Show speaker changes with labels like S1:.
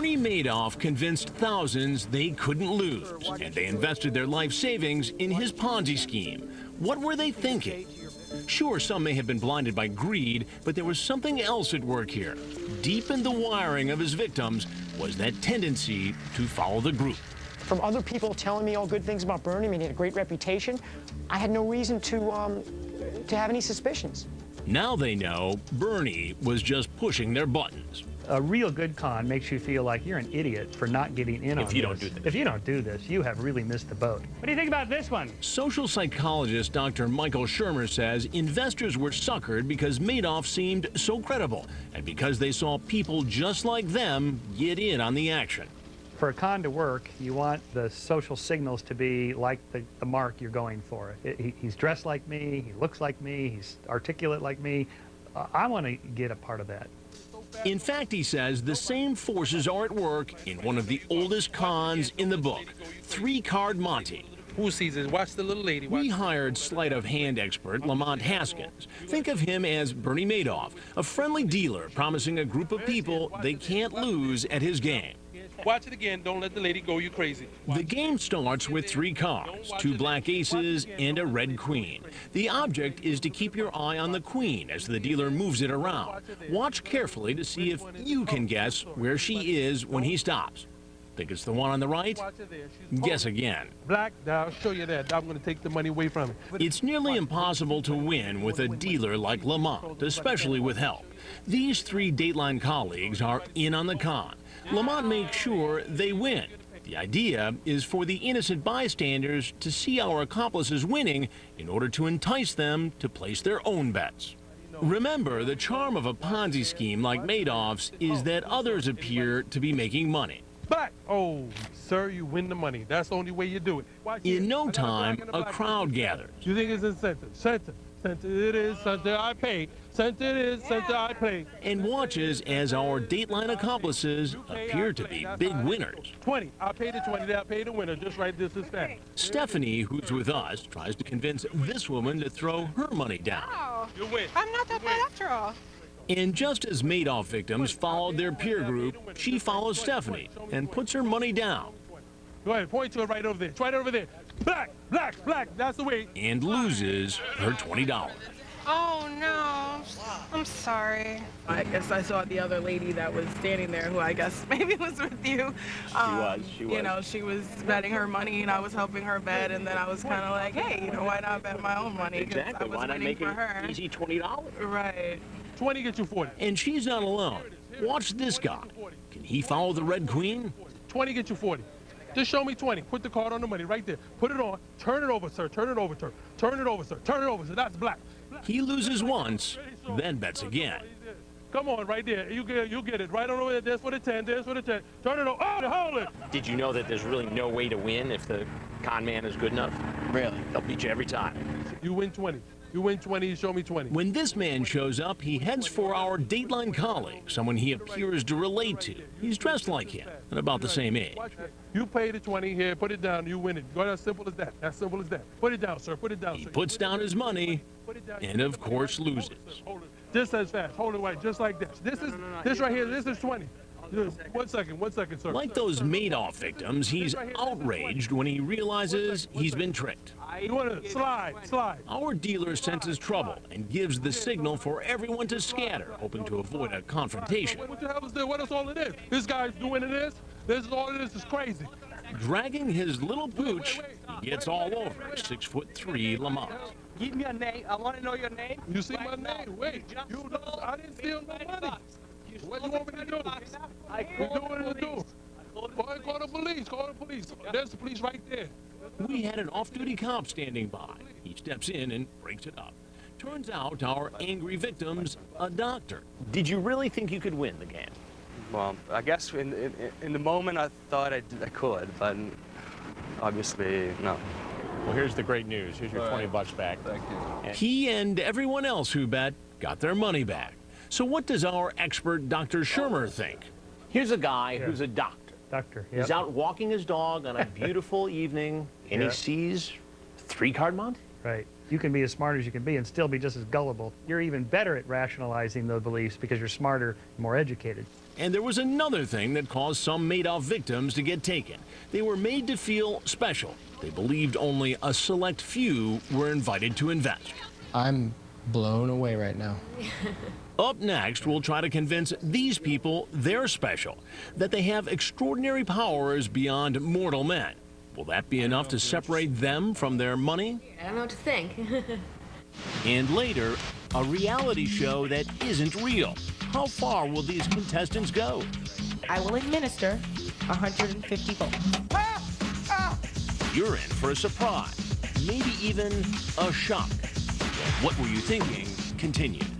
S1: Bernie Madoff convinced thousands they couldn't lose, and they invested their life savings in his Ponzi scheme. What were they thinking? Sure, some may have been blinded by greed, but there was something else at work here. Deep in the wiring of his victims was that tendency to follow the group.
S2: From other people telling me all good things about Bernie, I mean, he had a great reputation, I had no reason to have any suspicions.
S1: Now they know Bernie was just pushing their buttons.
S3: A real good con makes you feel like you're an idiot for not getting in on this.
S1: If you don't do this.
S3: If you don't do this, you have really missed the boat. What do you think about this one?
S1: Social psychologist Dr. Michael Shermer says investors were suckered because Madoff seemed so credible and because they saw people just like them get in on the action.
S3: For a con to work, you want the social signals to be like the mark you're going for. He's dressed like me, he looks like me, he's articulate like me. I want to get a part of that.
S1: In fact, he says the same forces are at work in one of the oldest cons in the book, three-card Monte.
S4: Who sees it? Watch the little lady.
S1: We hired sleight of hand expert Lamont Haskins. Think of him as Bernie Madoff, a friendly dealer promising a group of people they can't lose at his game.
S4: Watch it again. Don't let the lady go you crazy.
S1: The game starts with three cards, two black aces and a red queen. The object is to keep your eye on the queen as the dealer moves it around. Watch carefully to see if you can guess where she is when he stops. Think it's the one on the right? Guess again.
S4: Black, I'll show you that. I'm going to take the money away from it.
S1: It's nearly impossible to win with a dealer like Lamont, especially with help. These three Dateline colleagues are in on the con. Lamont makes sure they win. The idea is for the innocent bystanders to see our accomplices winning in order to entice them to place their own bets. Remember, the charm of a Ponzi scheme like Madoff's is that others appear to be making money.
S4: Black! Oh, sir, you win the money. That's the only way you do it.
S1: In no time, a crowd gathers.
S4: You think it's incentive? Center. Center it is. Center I pay. Center it is. Center I pay.
S1: And watches as our Dateline accomplices appear to be big winners.
S4: 20. I pay the 20. I pay the winner. Just right this is fast.
S1: Stephanie, who's with us, tries to convince this woman to throw her money down.
S5: Oh,
S4: You win.
S5: I'm not that bad after all.
S1: And just as Madoff victims followed their peer group, she follows Stephanie and puts her money down.
S4: Go ahead. Point to it right over there. It's right over there. Black. Black. Black. That's the way.
S1: And loses her $20.
S5: Oh, no. I'm sorry.
S6: I guess I saw the other lady that was standing there who I guess maybe was with you.
S7: She was.
S6: You know, she was betting her money and I was helping her bet, and then I was kind of like, hey, you know, why not bet my own money? 'Cause
S7: Exactly.
S6: I was
S7: Why not
S6: waiting
S7: make
S6: for
S7: it
S6: her.
S7: easy $20?
S6: Right.
S4: 20 get you 40.
S1: And she's not alone. Watch this guy. Can he follow the Red Queen?
S4: 20 get you 40. Just show me 20. Put the card on the money right there. Put it on. Turn it over, sir. Turn it over, sir. Turn it over, sir. Turn it over, sir. That's black.
S1: He loses once, then bets again.
S4: Come on, right there. You get it. Right on over there. There's for the 10. There's for the 10. Turn it over. Oh, hold it.
S7: Did you know that there's really no way to win if the con man is good enough?
S8: Really?
S7: They'll beat you every time.
S4: You win 20. You win 20, you show me 20.
S1: When this man shows up, he heads for our Dateline colleague, someone he appears to relate to. He's dressed like him and about the same age.
S4: You pay the 20 here, put it down, you win it. Go as simple as that. As simple as that. Put it down, sir. Put it down,
S1: He
S4: sir.
S1: puts down his money and, of course, loses.
S4: Hold it. Just as fast. Hold it right, just like this. This right here, this is 20. One second, sir.
S1: Like those Madoff victims, he's outraged when he realizes he's been tricked.
S4: You want to slide.
S1: Our dealer senses trouble and gives the signal for everyone to scatter, hoping to avoid a confrontation.
S4: What the hell is this? What is all it is? This guy's doing this. This is all it is crazy.
S1: Dragging his little pooch, he gets all over 6'3" Lamont.
S8: Give me a name. I want to know your name.
S4: You see my name? Wait. I didn't steal no money. What do you want me to do? What do do? Call the police. Call the police. There's the police right there.
S1: We had an off-duty cop standing by. He steps in and breaks it up. Turns out our angry victim's a doctor.
S7: Did you really think you could win the game?
S9: Well, I guess in the moment I thought I could, but obviously no.
S10: Well, here's the great news. Here's your 20 bucks back.
S8: Thank you.
S1: He and everyone else who bet got their money back. So what does our expert Dr. Shermer think?
S7: Here's a guy who's a doctor.
S3: Doctor, yep.
S7: He's out walking his dog on a beautiful evening, and he sees three-card Monte.
S3: Right. You can be as smart as you can be and still be just as gullible. You're even better at rationalizing the beliefs because you're smarter, more educated.
S1: And there was another thing that caused some Madoff victims to get taken. They were made to feel special. They believed only a select few were invited to invest.
S11: I'm blown away right now.
S1: Up next, we'll try to convince these people they're special, that they have extraordinary powers beyond mortal men. Will that be enough to separate them from their money?
S12: I don't know what to think.
S1: And later, a reality show that isn't real. How far will these contestants go?
S13: I will administer 150 volts.
S1: You're in for a surprise, maybe even a shock. What Were You Thinking continues.